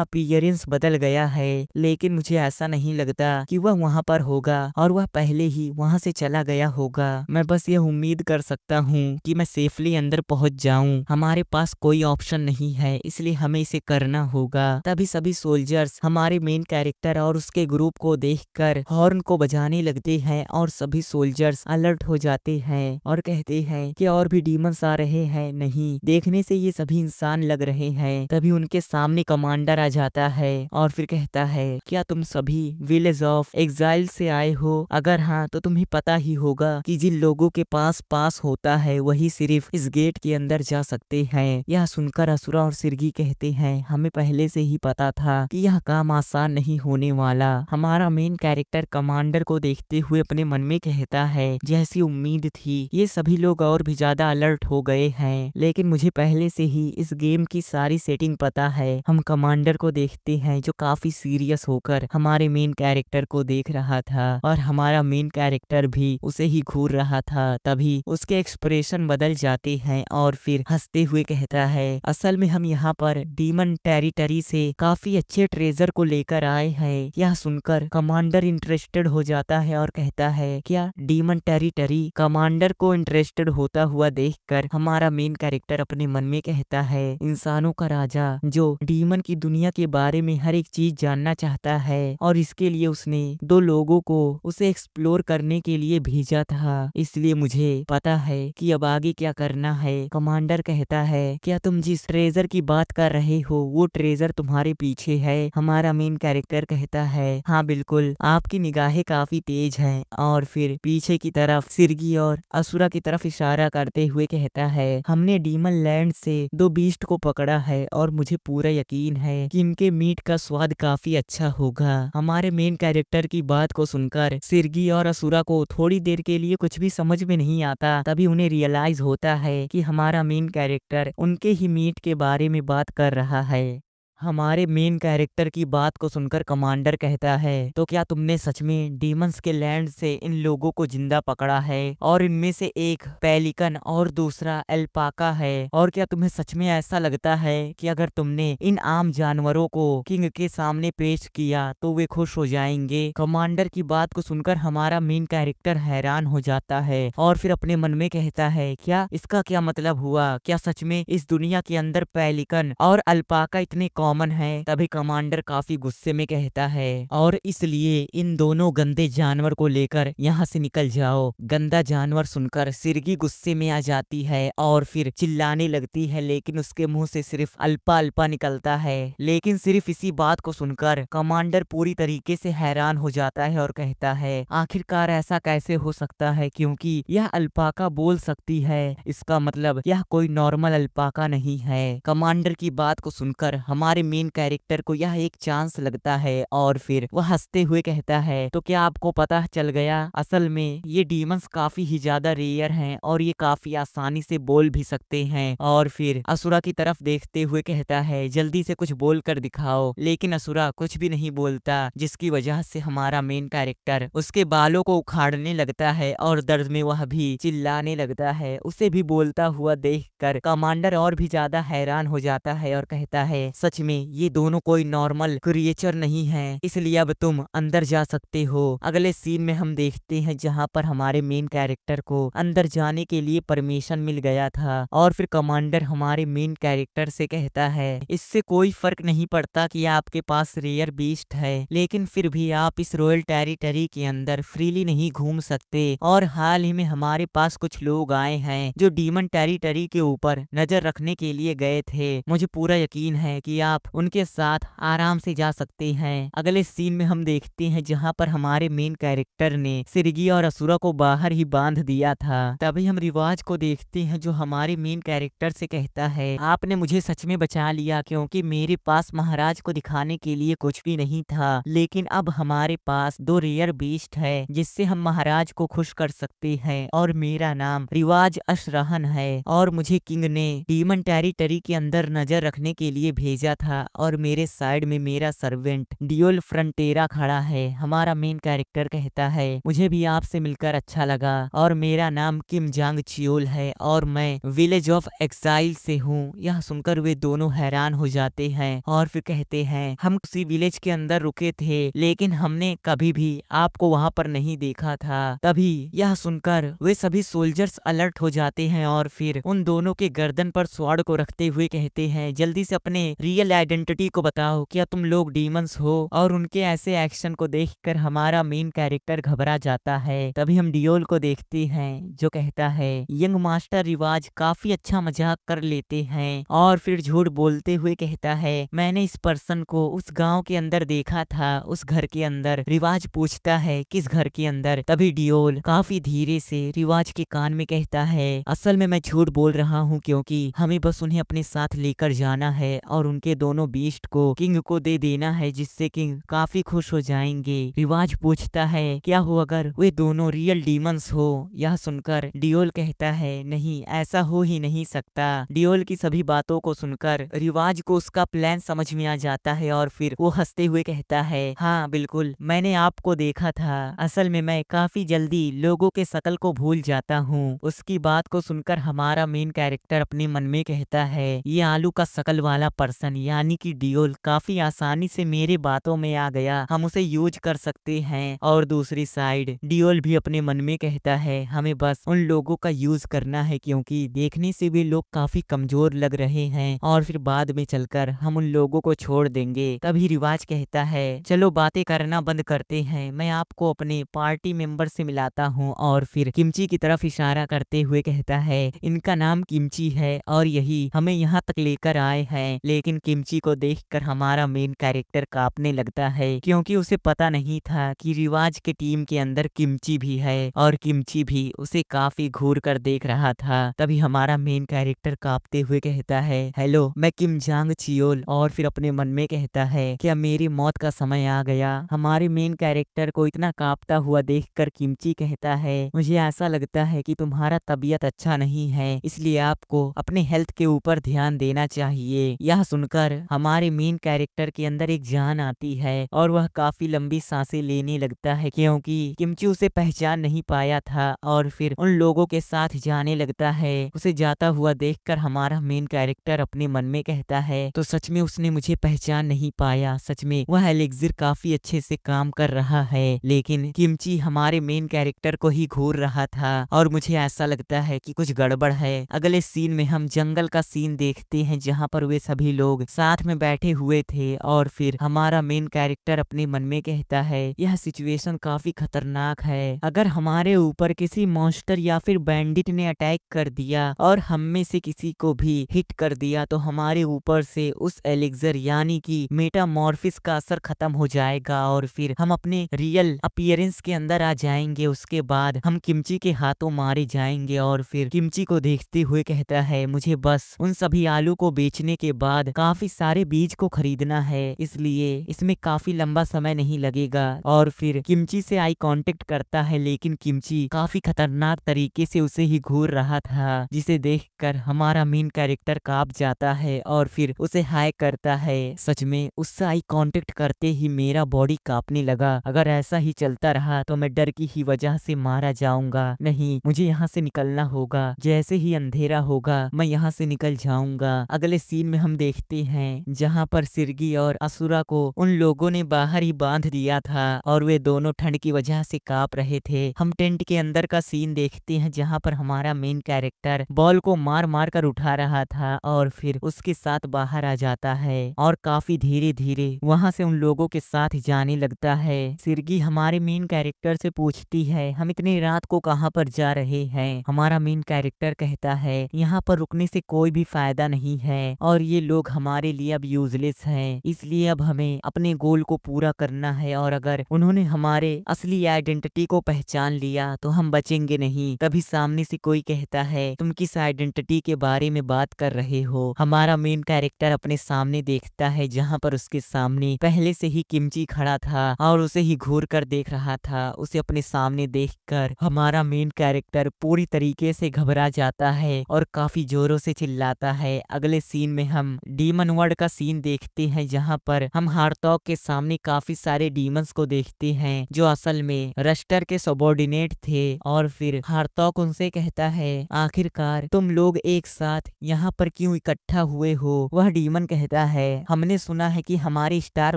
Speaker 1: अपीयरेंस बदल गया है। लेकिन मुझे ऐसा नहीं लगता कि वह वहाँ पर होगा और वह पहले ही वहाँ से चला गया होगा। मैं बस यह उम्मीद कर सकता हूँ कि मैं सेफली अंदर पहुँच जाऊँ। हमारे पास कोई ऑप्शन नहीं है, इसलिए हमें इसे करना होगा। तभी सभी सोल्जर्स हमारे मेन कैरेक्टर और उसके ग्रुप को देखकर हॉर्न को बजाने लगते हैं और सभी सोल्जर्स अलर्ट हो जाते हैं और कहते हैं कि और भी डीमंस आ रहे हैं। नहीं, देखने से ये सभी इंसान लग रहे हैं। तभी उनके सामने कमांडर आ जाता है और फिर कहता है, क्या तुम सभी विलेज ऑफ एग्जाइल से आए हो? अगर हाँ तो तुम्हें पता ही होगा कि जिन लोगों के पास होता है वही सिर्फ इस गेट के अंदर जा सकते हैं। यह सुनकर असुरा और सिरगी कहते हैं, हमें पहले से ही पता था कि यह काम आसान नहीं होने वाला। हमारा मेन कैरेक्टर कमांडर को देखते हुए अपने मन में कहता है, जैसी उम्मीद थी ये सभी लोग और भी ज्यादा अलर्ट हो गए हैं, लेकिन मुझे पहले से ही इस गेम की सारी सेटिंग पता है। हम कमांडर को देखते हैं जो काफी सीरियस होकर हमारे मेन कैरेक्टर को देख रहा था और हमारा मेन कैरेक्टर भी उसे ही घूर रहा था। तभी उसके एक्सप्रेशन बदल जाते हैं और फिर हंसते हुए कहता है, असल में हम यहाँ पर डीमन टेरिटरी से काफी अच्छे ट्रेजर को लेकर आए हैं। यह सुनकर कमांडर इंटरेस्टेड हो जाता है और कहता है, क्या डीमन टेरिटरी? कमांडर को इंटरेस्टेड होता हुआ देखकर हमारा मेन कैरेक्टर अपने मन में कहता है, इंसानों का राजा जो डीमन की दुनिया के बारे में हर एक चीज जानना चाहता है और इसके लिए उसने 2 लोगों को उसे एक्सप्लोर करने के लिए भेजा था, इसलिए मुझे पता है कि अब आगे क्या करना है। कमांडर कहता है, क्या तुम जिस ट्रेजर की बात कर रहे हो वो ट्रेजर तुम्हारे पीछे है? हमारा मेन कैरेक्टर कहता है, हाँ बिल्कुल, आपकी निगाहें काफी तेज हैं। और फिर पीछे की तरफ सिरगी और असुरा की तरफ इशारा करते हुए कहता है, हमने डीमन लैंड से 2 बीस्ट को पकड़ा है और मुझे पूरा यकीन है कि इनके मीट का स्वाद काफी अच्छा होगा। हमारे मेन कैरेक्टर की बात को सुनकर सिरगी और असुरा को थोड़ी देर के लिए कुछ भी समझ में नहीं आता। तभी उन्हें रियलाइज होता है कि हमारा मेन कैरेक्टर उनके ही मीट के बारे में बात कर रहा है। हमारे मेन कैरेक्टर की बात को सुनकर कमांडर कहता है, तो क्या तुमने सच में डीमंस के लैंड से इन लोगों को जिंदा पकड़ा है और इनमें से एक पेलिकन और दूसरा एल्पाका है? और क्या तुम्हें सच में ऐसा लगता है कि अगर तुमने इन आम जानवरों को किंग के सामने पेश किया तो वे खुश हो जाएंगे? कमांडर की बात को सुनकर हमारा मेन कैरेक्टर हैरान हो जाता है और फिर अपने मन में कहता है, क्या इसका क्या मतलब हुआ? क्या सच में इस दुनिया के अंदर पेलिकन और अल्पाका इतने कॉमन है? तभी कमांडर काफी गुस्से में कहता है, और इसलिए इन दोनों गंदे जानवर को लेकर यहाँ से निकल जाओ। गंदा जानवर सुनकर सिरगी गुस्से में आ जाती है और फिर चिल्लाने लगती है, लेकिन उसके मुंह से सिर्फ अल्पा अल्पा निकलता है। लेकिन सिर्फ इसी बात को सुनकर कमांडर पूरी तरीके से हैरान हो जाता है और कहता है, आखिरकार ऐसा कैसे हो सकता है, क्योंकि यह अल्पाका बोल सकती है, इसका मतलब यह कोई नॉर्मल अल्पाका नहीं है। कमांडर की बात को सुनकर हमारे हमारे मेन कैरेक्टर को यह एक चांस लगता है और फिर वह हंसते हुए कहता है, तो क्या आपको पता चल गया, असल में ये डीमंस काफी ही ज्यादा रेयर हैं और ये काफी आसानी से बोल भी सकते हैं। और फिर असुरा की तरफ देखते हुए कहता है, जल्दी से कुछ बोल कर दिखाओ। लेकिन असुरा कुछ भी नहीं बोलता, जिसकी वजह से हमारा मेन कैरेक्टर उसके बालों को उखाड़ने लगता है और दर्द में वह भी चिल्लाने लगता है। उसे भी बोलता हुआ देखकर कमांडर और भी ज्यादा हैरान हो जाता है और कहता है, सच में ये दोनों कोई नॉर्मल क्रिएचर नहीं है, इसलिए अब तुम अंदर जा सकते हो। अगले सीन में हम देखते हैं जहां पर हमारे मेन कैरेक्टर को अंदर जाने के लिए परमिशन मिल गया था और फिर कमांडर हमारे मेन कैरेक्टर से कहता है, इससे कोई फर्क नहीं पड़ता कि आपके पास रेयर बीस्ट है, लेकिन फिर भी आप इस रॉयल टेरिटरी के अंदर फ्रीली नहीं घूम सकते। और हाल ही में हमारे पास कुछ लोग आए हैं जो डीमन टेरिटरी के ऊपर नजर रखने के लिए गए थे। मुझे पूरा यकीन है कि आप उनके साथ आराम से जा सकते हैं। अगले सीन में हम देखते हैं जहां पर हमारे मेन कैरेक्टर ने सिरगी और असुरा को बाहर ही बांध दिया था। तभी हम रिवाज को देखते हैं जो हमारे मेन कैरेक्टर से कहता है, आपने मुझे सच में बचा लिया, क्योंकि मेरे पास महाराज को दिखाने के लिए कुछ भी नहीं था, लेकिन अब हमारे पास 2 रेयर बीस्ट है जिससे हम महाराज को खुश कर सकते हैं। और मेरा नाम रिवाज अशरहन है और मुझे किंग ने डीमन टेरिटरी के अंदर नजर रखने के लिए भेजा था और मेरे साइड में मेरा सर्वेंट डियोल फ्रंटेरा खड़ा है। हमारा मेन कैरेक्टर कहता है, मुझे भी आपसे मिलकर अच्छा लगा और मेरा नाम किम जांग चियोल है और मैं विलेज ऑफ एक्साइल से हूँ। यह सुनकर वे दोनों हैरान हो जाते हैं और फिर कहते हैं, हम उसी विलेज के अंदर रुके थे लेकिन हमने कभी भी आपको वहाँ पर नहीं देखा था। तभी यह सुनकर वे सभी सोल्जर्स अलर्ट हो जाते हैं और फिर उन दोनों के गर्दन पर स्वॉर्ड को रखते हुए कहते हैं, जल्दी से अपने रियल आइडेंटिटी को बताओ, क्या तुम लोग डीमंस हो। और उनके ऐसे एक्शन को देखकर हमारा मेन कैरेक्टर घबरा जाता है। तभी हम डियोल को देखते हैं जो कहता है, यंग मास्टर रिवाज काफी अच्छा मजाक कर लेते हैं और फिर झूठ बोलते हुए कहता है, मैंने इस पर्सन को उस गांव के अंदर देखा था, उस घर के अंदर। रिवाज पूछता है, किस घर के अंदर। तभी डियोल काफी धीरे से रिवाज के कान में कहता है, असल में मैं झूठ बोल रहा हूँ क्योंकि हमें बस उन्हें अपने साथ लेकर जाना है और उनके दोनों बीस्ट को किंग को दे देना है, जिससे किंग काफी खुश हो जाएंगे। रिवाज पूछता है, क्या हो अगर वे दोनों रियल डीमंस हो। यह सुनकर डियोल कहता है, नहीं, ऐसा हो ही नहीं सकता। डियोल की सभी बातों को सुनकर रिवाज को उसका प्लान समझ में आ जाता है और फिर वो हंसते हुए कहता है, हाँ बिल्कुल, मैंने आपको देखा था। असल में मैं काफी जल्दी लोगों के शकल को भूल जाता हूँ। उसकी बात को सुनकर हमारा मेन कैरेक्टर अपने मन में कहता है, ये आलू का शकल वाला पर्सन यानी कि डियोल काफी आसानी से मेरे बातों में आ गया, हम उसे यूज कर सकते हैं। और दूसरी साइड डियोल भी अपने मन में कहता है, हमें बस उन लोगों का यूज करना है क्योंकि देखने से वे लोग काफी कमजोर लग रहे हैं और फिर बाद में चलकर हम उन लोगों को छोड़ देंगे। तभी रिवाज कहता है, चलो बातें करना बंद करते हैं, मैं आपको अपने पार्टी मेंबर से मिलाता हूँ। और फिर किमची की तरफ इशारा करते हुए कहता है, इनका नाम किमची है और यही हमें यहाँ तक लेकर आए हैं। लेकिन किमची को देखकर हमारा मेन कैरेक्टर कांपने लगता है क्योंकि उसे पता नहीं था कि रिवाज के टीम के अंदर किमची भी है और किमची भी उसे काफी घूर कर देख रहा था। तभी हमारा मेन कैरेक्टर कांपते हुए कहता है, हेलो, मैं किम जांग चियोल। और फिर अपने मन में कहता है, क्या मेरी मौत का समय आ गया। हमारे मेन कैरेक्टर को इतना कांपता हुआ देखकर किमची कहता है, मुझे ऐसा लगता है कि तुम्हारा तबीयत अच्छा नहीं है, इसलिए आपको अपने हेल्थ के ऊपर ध्यान देना चाहिए। यह सुनकर हमारे मेन कैरेक्टर के अंदर एक जान आती है और वह काफी लंबी सांसें लेने लगता है क्योंकि किमची उसे पहचान नहीं पाया था और फिर उन लोगों के साथ जाने लगता है। उसे जाता हुआ देखकर हमारा मेन कैरेक्टर अपने मन में कहता है, तो सच में उसने मुझे पहचान नहीं पाया, सच में वह एलेक्सिर काफी अच्छे से काम कर रहा है। लेकिन किमची हमारे मेन कैरेक्टर को ही घूर रहा था और मुझे ऐसा लगता है कि कुछ गड़बड़ है। अगले सीन में हम जंगल का सीन देखते हैं जहाँ पर वे सभी लोग साथ में बैठे हुए थे और फिर हमारा मेन कैरेक्टर अपने मन में कहता है, यह सिचुएशन काफी खतरनाक है। अगर हमारे ऊपर किसी मॉन्स्टर या फिर बैंडिट ने अटैक कर दिया और हम में से किसी को भी हिट कर दिया तो हमारे ऊपर से उस एलेक्सर यानी कि मेटामॉर्फिस का असर खत्म हो जाएगा और फिर हम अपने रियल अपीयरेंस के अंदर आ जाएंगे। उसके बाद हम किमची के हाथों मारे जाएंगे। और फिर किमची को देखते हुए कहता है, मुझे बस उन सभी आलू को बेचने के बाद काफी सारे बीज को खरीदना है, इसलिए इसमें काफी लंबा समय नहीं लगेगा। और फिर किमची से आई कांटेक्ट करता है, लेकिन किमची काफी खतरनाक तरीके से उसे ही घूर रहा था, जिसे देखकर हमारा मेन कैरेक्टर कांप जाता है और फिर उसे हाय करता है। सच में उससे आई कांटेक्ट करते ही मेरा बॉडी कांपने लगा। अगर ऐसा ही चलता रहा तो मैं डर की ही वजह से मारा जाऊंगा। नहीं, मुझे यहाँ से निकलना होगा। जैसे ही अंधेरा होगा मैं यहाँ से निकल जाऊंगा। अगले सीन में हम देखते हैं जहाँ पर सिरगी और असुरा को उन लोगों ने बाहर ही बांध दिया था और वे दोनों ठंड की वजह से कांप रहे थे। हम टेंट के अंदर का सीन देखते हैं जहाँ पर हमारा मेन कैरेक्टर बॉल को मार मार कर उठा रहा था और फिर उसके साथ बाहर आ जाता है और काफी धीरे धीरे वहाँ से उन लोगों के साथ जाने लगता है। सिरगी हमारे मेन कैरेक्टर से पूछती है हम इतनी रात को कहाँ पर जा रहे हैं। हमारा मेन कैरेक्टर कहता है यहाँ पर रुकने से कोई भी फायदा नहीं है और ये लोग हमारे लिए अब यूजलेस हैं, इसलिए अब हमें अपने गोल को पूरा करना है और अगर उन्होंने हमारे असली आइडेंटिटी को पहचान लिया तो हम बचेंगे नहीं। तभी सामने से कोई कहता है तुम किस आइडेंटिटी के बारे में बात कर रहे हो। हमारा मेन कैरेक्टर अपने सामने देखता है जहाँ पर उसके सामने पहले से ही किमची खड़ा था और उसे ही घूर कर देख रहा था। उसे अपने सामने देखकर हमारा मेन कैरेक्टर पूरी तरीके से घबरा जाता है और काफी जोरों से चिल्लाता है। अगले सीन में हम डीमन वर्ल्ड का सीन देखते हैं जहाँ पर हम हार्टॉग के सामने काफी सारे डीमंस को देखते हैं जो असल में रस्टर के सबॉर्डिनेट थे। और फिर हार्टॉग उनसे कहता है आखिरकार तुम लोग एक साथ यहाँ पर क्यों इकट्ठा हुए हो। वह डीमन कहता है हमने सुना है कि हमारे स्टार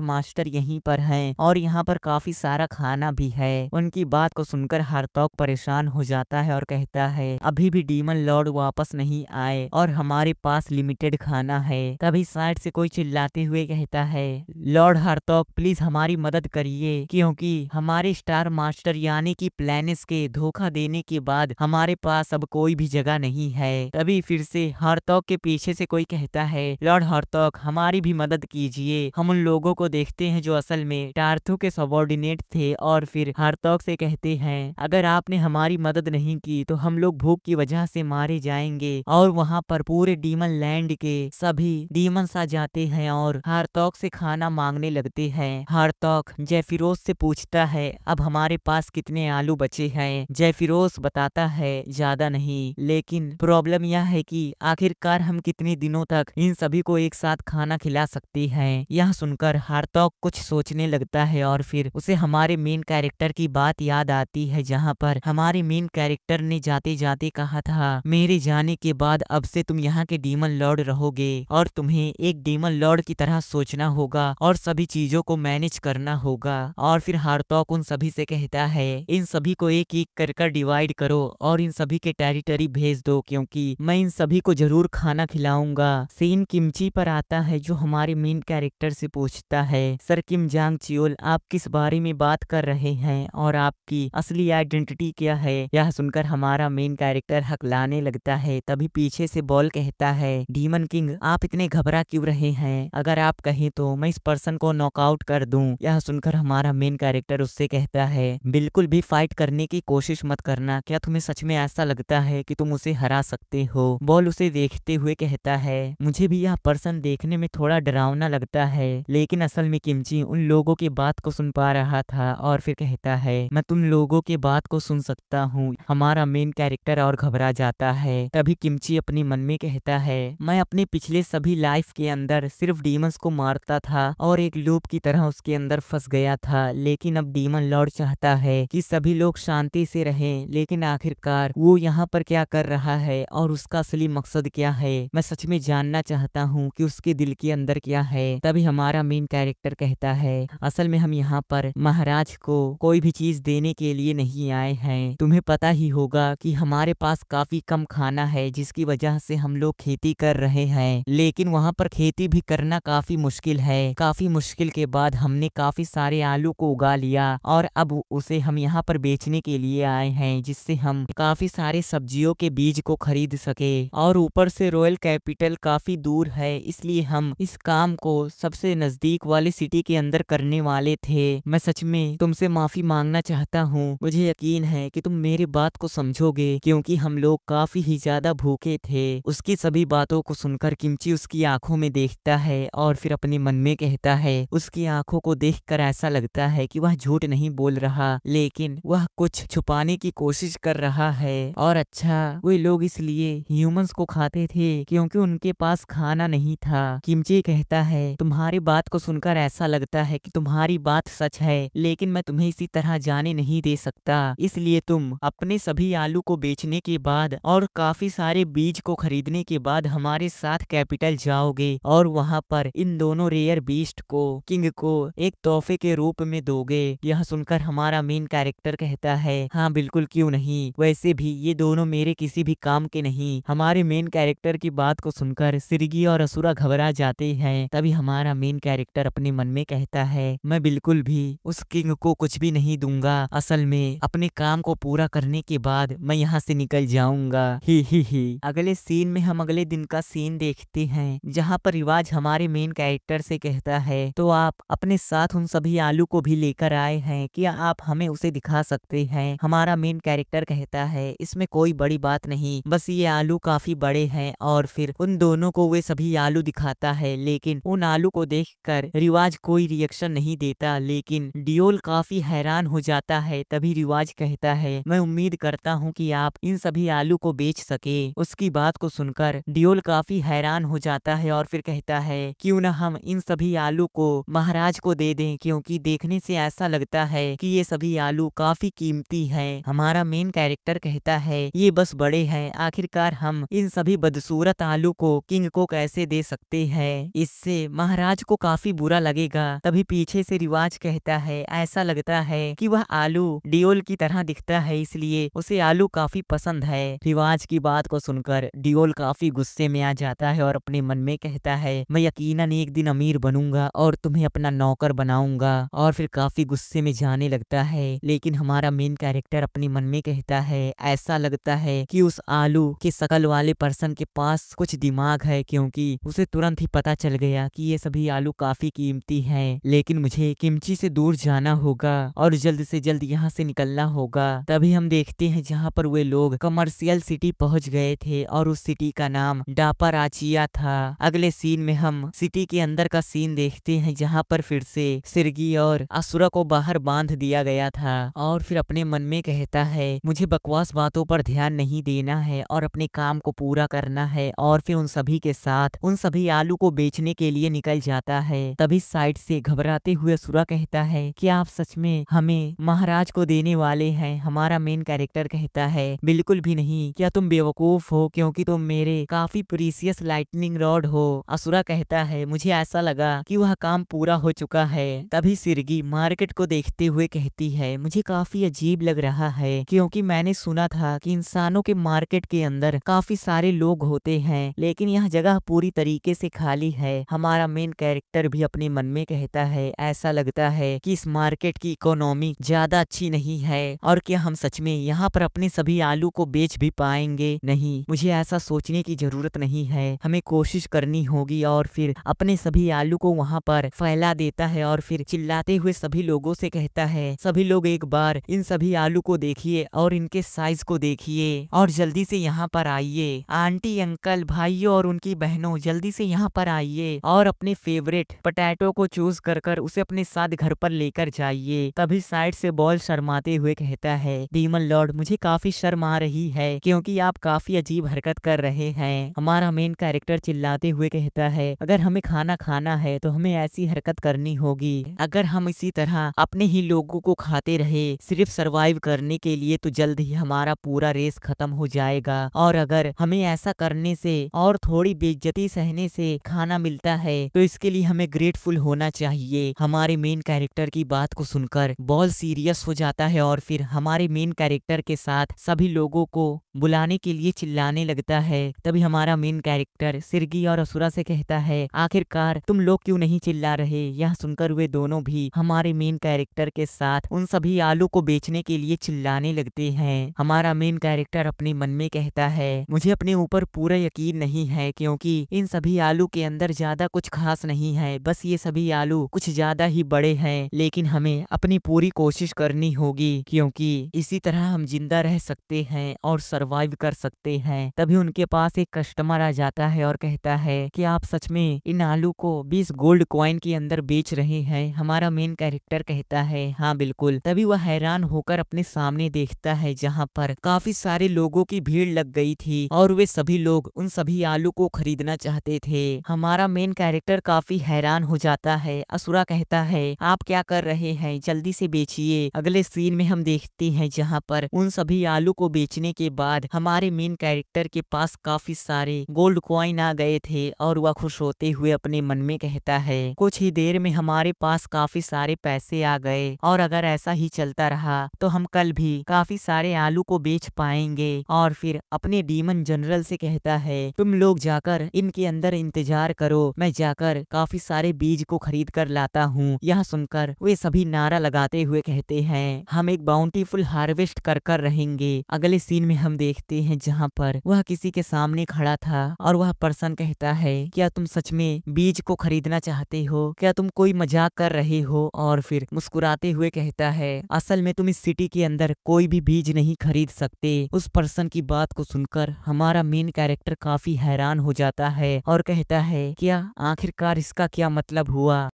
Speaker 1: मास्टर यहीं पर हैं और यहाँ पर काफी सारा खाना भी है। उनकी बात को सुनकर हार्टॉग परेशान हो जाता है और कहता है अभी भी डीमन लॉर्ड वापस नहीं आए और हमारे पास लिमिटेड खाना है। तभी साइड से कोई चिल्लाते हुए कहता है लॉर्ड हार्टॉग प्लीज हमारी मदद करिए, क्योंकि हमारे स्टार मास्टर यानी कि प्लैनेट्स के धोखा देने के बाद हमारे पास अब कोई भी जगह नहीं है। तभी फिर से हार्टॉग के पीछे से कोई कहता है लॉर्ड हार्टॉग हमारी भी मदद कीजिए। हम उन लोगों को देखते हैं जो असल में टार्थू के सबॉर्डिनेट थे और फिर हार्टॉग से कहते हैं अगर आपने हमारी मदद नहीं की तो हम लोग भूख की वजह से मारे जाएंगे। और वहाँ पर पूरे डीमन लैंड के सभी डीमंस आ जाते हैं और हार्टॉग से खाना मांगने लगते हैं। हार्टॉग जेफिरोस से पूछता है अब हमारे पास कितने आलू बचे हैं। जेफिरोस बताता है ज्यादा नहीं, लेकिन प्रॉब्लम यह है कि आखिरकार हम कितने दिनों तक इन सभी को एक साथ खाना खिला सकते हैं। यह सुनकर हार्टॉग कुछ सोचने लगता है और फिर उसे हमारे मेन कैरेक्टर की बात याद आती है जहाँ पर हमारे मेन कैरेक्टर ने जाते जाते कहा था मेरे जाने के बाद अब से तुम यहाँ के डीमन लॉर्ड रहोगे और तुम्हें एक डीमन लॉर्ड की तरह सोचना होगा और सभी चीजों को मैनेज करना होगा। और फिर हार्टॉग उन सभी से कहता है इन सभी को एक एक कर डिवाइड करो और इन सभी के टेरिटरी भेज दो, क्योंकि मैं इन सभी को जरूर खाना खिलाऊंगा। सीन किमची पर आता है जो हमारे मेन कैरेक्टर से पूछता है सर किम जांग चियोल आप किस बारे में बात कर रहे हैं और आपकी असली आइडेंटिटी क्या है। यह सुनकर हमारा मेन कैरेक्टर हकलाने लगता है। तभी पीछे से बॉल कहता है डीमन किंग आप इतने घबरा क्यों रहे हैं, अगर आप कहें तो मैं इस पर्सन को नॉकआउट कर दूं। यह सुनकर हमारा मेन कैरेक्टर उससे कहता है बिल्कुल भी फाइट करने की कोशिश मत करना, क्या तुम्हें सच में ऐसा लगता है कि तुम उसे हरा सकते हो। बॉल उसे देखते हुए कहता है मुझे भी यह पर्सन देखने में थोड़ा डरावना लगता है, लेकिन असल में किमची उन लोगों की बात को सुन पा रहा था और फिर कहता है मैं तुम लोगों की बात को सुन सकता हूँ। हमारा मेन कैरेक्टर और घबरा जाता है। तभी किमची अपने मन में कहता है मैं अपने पिछले सभी लाइफ के अंदर सिर्फ डीमंस को मारता था और एक लूप की तरह उसके अंदर फंस गया था, लेकिन अब डीमन लॉर्ड चाहता है कि सभी लोग शांति से रहें, लेकिन आखिरकार वो यहाँ पर क्या कर रहा है और उसका असली मकसद क्या है। मैं सच में जानना चाहता हूँ कि उसके दिल के अंदर क्या है। तभी हमारा मेन कैरेक्टर कहता है असल में हम यहाँ पर महाराज को कोई भी चीज देने के लिए नहीं आए हैं। तुम्हें पता ही होगा कि हमारे पास काफी कम खाना है जिसकी वजह से हम लोग खेती कर रहे हैं, लेकिन वहाँ पर खेती भी करना काफी मुश्किल है। काफी मुश्किल के बाद हमने काफी सारे आलू को उगा लिया और अब उसे हम यहाँ पर बेचने के लिए आए हैं, जिससे हम काफी सारे सब्जियों के बीज को खरीद सके। और ऊपर से रॉयल कैपिटल काफी दूर है, इसलिए हम इस काम को सबसे नजदीक वाली सिटी के अंदर करने वाले थे। मैं सच में तुमसे माफी मांगना चाहता हूँ। मुझे यकीन है कि तुम मेरी बात को समझोगे, क्योंकि हम लोग काफी ही ज्यादा भूखे थे। उसकी सभी बातों को सुनकर किमची उसकी आंखों आंखों में देखता है और फिर अपने मन में कहता है। उसकी आंखों को देखकर ऐसा लगता है कि वह झूठ नहीं बोल रहा, लेकिन वह कुछ छुपाने की कोशिश कर रहा है। और अच्छा, वे लोग इसलिए ह्यूमंस को खाते थे क्योंकि उनके पास खाना नहीं था। किमची कहता है, तुम्हारी बात को सुनकर ऐसा लगता है कि तुम्हारी बात सच है, लेकिन मैं तुम्हें इसी तरह जाने नहीं दे सकता। इसलिए तुम अपने सभी आलू को बेचने के बाद और काफी सारे बीज को खरीदने के बाद हमारे साथ कैपिटल जाओगे और वहां पर इन दोनों रेयर बीस्ट को किंग को एक तोहफे के रूप में दोगे। यह सुनकर हमारा मेन कैरेक्टर कहता है, हाँ बिल्कुल, क्यों नहीं, वैसे भी ये दोनों मेरे किसी भी काम के नहीं। हमारे मेन कैरेक्टर की बात को सुनकर सिरगी और असुरा घबरा जाते हैं। तभी हमारा मेन कैरेक्टर अपने मन में कहता है, मैं बिल्कुल भी उस किंग को कुछ भी नहीं दूंगा। असल में अपने काम को पूरा करने के बाद मैं यहाँ से निकल जाऊंगा। ही। अगले सीन में हम अगले दिन का सीन देखते हैं, जहाँ पर रिवाज हमारे मेन कैरेक्टर से कहता है, तो आप अपने साथ उन सभी आलू को भी लेकर आए हैं, क्या आप हमें उसे दिखा सकते हैं? हमारा मेन कैरेक्टर कहता है, इसमें कोई बड़ी बात नहीं, बस ये आलू काफी बड़े हैं। और फिर उन दोनों को वे सभी आलू दिखाता है, लेकिन उन आलू को देखकर रिवाज कोई रिएक्शन नहीं देता, लेकिन डियोल काफी हैरान हो जाता है। तभी रिवाज कहता है, मैं उम्मीद करता हूँ कि आप इन सभी आलू को बेच सके। उसकी बात को सुनकर डियोल काफी हैरान हो जाता है और फिर कहता है, क्यों न हम इन सभी आलू को महाराज को दे दें, क्योंकि देखने से ऐसा लगता है कि ये सभी आलू काफी कीमती हैं। हमारा मेन कैरेक्टर कहता है, ये बस बड़े हैं, आखिरकार हम इन सभी बदसूरत आलू को किंग को कैसे दे सकते हैं, इससे महाराज को काफी बुरा लगेगा। तभी पीछे से रिवाज कहता है, ऐसा लगता है कि वह आलू डियोल की तरह दिखता है, इसलिए उसे आलू काफी पसंद है। रिवाज की बात को सुनकर डियोल काफी गुस्से में आ जाता है और अपने मन में कहता है, मैं यकीनन एक दिन अमीर बनूंगा और तुम्हें अपना नौकर बनाऊंगा। और फिर काफी गुस्से में जाने लगता है। लेकिन हमारा मेन कैरेक्टर अपने मन में कहता है, ऐसा लगता है कि उस आलू के शकल वाले पर्सन के पास कुछ दिमाग है, क्योंकि उसे तुरंत ही पता चल गया कि ये सभी आलू काफी कीमती हैं। लेकिन मुझे किमची से दूर जाना होगा और जल्द से जल्द यहाँ से निकलना होगा। तभी हम देखते हैं जहाँ पर वे लोग कमर्शियल सिटी पहुँच गए थे और उस सिटी का नाम डापाराचिया था। अगले सीन में हम सिटी के अंदर का सीन देखते हैं, जहाँ पर फिर से सिरगी और असुरा को बाहर बांध दिया गया था। और फिर अपने मन में कहता है, मुझे बकवास बातों पर ध्यान नहीं देना है और अपने काम को पूरा करना है। और फिर उन सभी के साथ उन सभी आलू को बेचने के लिए निकल जाता है। तभी साइड से घबराते हुए असुरा कहता है, क्या आप सच में हमें महाराज को देने वाले हैं? हमारा मेन कैरेक्टर कहता है, बिल्कुल भी नहीं, क्या तुम बेवकूफ हो, क्योंकि तुम मेरे काफी प्रीसियस लाइटनिंग रॉड हो। असुरा कहता है, मुझे ऐसा लगा कि वह काम पूरा हो चुका है। तभी सिरगी मार्केट को देखते हुए कहती है, मुझे काफी अजीब लग रहा है, क्योंकि मैंने सुना था कि इंसानों के मार्केट के अंदर काफी सारे लोग होते हैं, लेकिन यह जगह पूरी तरीके से खाली है। हमारा मेन कैरेक्टर भी अपने मन में कहता है, ऐसा लगता है कि इस मार्केट की इकोनॉमी ज्यादा अच्छी नहीं है, और क्या हम सच में यहाँ पर अपने सभी आलू को बेच भी पाएंगे? नहीं, मुझे ऐसा सोचने की जरूरत नहीं है, हमें कोशिश करनी होगी। और फिर अपने सभी आलू को वहाँ पर फैला देता है और फिर चिल्लाते हुए सभी लोगों से कहता है, सभी लोग एक बार इन सभी आलू को देखिए और इनके साइज को देखिए और जल्दी से यहाँ पर आइए। आंटी, अंकल, भाइयों और उनकी बहनों, जल्दी से यहाँ पर आइए और अपने फेवरेट पोटैटो को चूज कर उसे अपने साथ घर पर लेकर जाइए। तभी साइड से बॉल शर्माते हुए कहता है, डीमन लॉर्ड, मुझे काफी शर्म आ रही है, क्योंकि आप काफी अजीब हरकत कर रहे हैं। हमारा मेन कैरेक्टर चिल्लाते हुए कहता है, अगर हमें खाना खाना है तो हमें ऐसी हरकत करनी होगी। अगर हम इसी तरह अपने ही लोगों को खाते रहे सिर्फ सरवाइव करने के लिए, तो जल्द ही हमारा पूरा रेस खत्म हो जाएगा। और अगर हमें ऐसा करने से और थोड़ी बेइज्जती सहने से खाना मिलता है, तो इसके लिए हमें ग्रेटफुल होना चाहिए। हमारे मेन कैरेक्टर की बात को सुनकर बॉल सीरियस हो जाता है और फिर हमारे मेन कैरेक्टर के साथ सभी लोगों को बुलाने के लिए चिल्लाने लगता है। तभी हमारा मेन कैरेक्टर सिरगी और असुरा से कहता है, आखिरकार तुम लोग क्यों नहीं चिल्ला रहे? यह सुनकर वे दोनों भी हमारे मेन कैरेक्टर के साथ उन सभी आलू को बेचने के लिए चिल्लाने लगते हैं। हमारा मेन कैरेक्टर अपने मन में कहता है, मुझे अपने ऊपर पूरा यकीन नहीं है, क्योंकि इन सभी आलू के अंदर ज्यादा कुछ खास नहीं है, बस ये सभी आलू कुछ ज्यादा ही बड़े हैं। लेकिन हमें अपनी पूरी कोशिश करनी होगी, क्योंकि इसी तरह हम जिंदा रह सकते हैं और सरवाइव कर सकते हैं। तभी उनके पास एक कस्टमर आ जाता है और कहता है, है कि आप सच में इन आलू को 20 गोल्ड कॉइन के अंदर बेच रहे हैं। हमारा मेन कैरेक्टर कहता है हाँ बिल्कुल। तभी वह हैरान होकर अपने सामने देखता है जहाँ पर काफी सारे लोगों की भीड़ लग गई थी और वे सभी लोग उन सभी आलू को खरीदना चाहते थे। हमारा मेन कैरेक्टर काफी हैरान हो जाता है। असुरा कहता है आप क्या कर रहे हैं, जल्दी से बेचिए। अगले सीन में हम देखते हैं जहाँ पर उन सभी आलू को बेचने के बाद हमारे मेन कैरेक्टर के पास काफी सारे गोल्ड कॉइन आ गए थे और वह खुश होते हुए अपने मन में कहता है कुछ ही देर में हमारे पास काफी सारे पैसे आ गए और अगर ऐसा ही चलता रहा तो हम कल भी काफी सारे आलू को बेच पाएंगे। और फिर अपने डीमन जनरल से कहता है तुम लोग जाकर इनके अंदर इंतजार करो, मैं जाकर काफी सारे बीज को खरीद कर लाता हूँ। यह सुनकर वे सभी नारा लगाते हुए कहते हैं हम एक बाउंटीफुल हार्वेस्ट कर रहेंगे। अगले सीन में हम देखते हैं जहाँ पर वह किसी के सामने खड़ा था और वह पर्सन कहता है क्या तुम सच में बीज को खरीदना चाहते हो, क्या तुम कोई मजाक कर रहे हो? और फिर मुस्कुराते हुए कहता है असल में तुम इस सिटी के अंदर कोई भी बीज नहीं खरीद सकते। उस पर्सन की बात को सुनकर हमारा मेन कैरेक्टर काफी हैरान हो जाता है और कहता है क्या आखिरकार इसका क्या मतलब हुआ।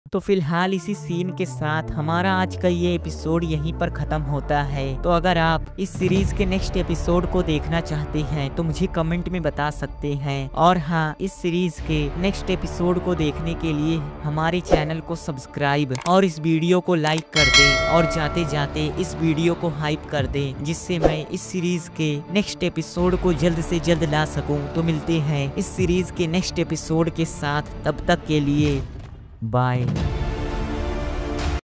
Speaker 1: तो फिलहाल इसी सीन के साथ हमारा आज का ये एपिसोड यहीं पर खत्म होता है। तो अगर आप इस सीरीज के नेक्स्ट एपिसोड को देखना चाहते हैं तो मुझे कमेंट में बता सकते हैं। और हाँ, इस सीरीज के नेक्स्ट एपिसोड को देखने के लिए हमारे चैनल को सब्सक्राइब और इस वीडियो को लाइक कर दें और जाते जाते इस वीडियो को हाइप कर दें, जिससे मैं इस सीरीज के नेक्स्ट एपिसोड को जल्द से जल्द ला सकूं। तो मिलते हैं इस सीरीज के नेक्स्ट एपिसोड के साथ, तब तक के लिए बाय।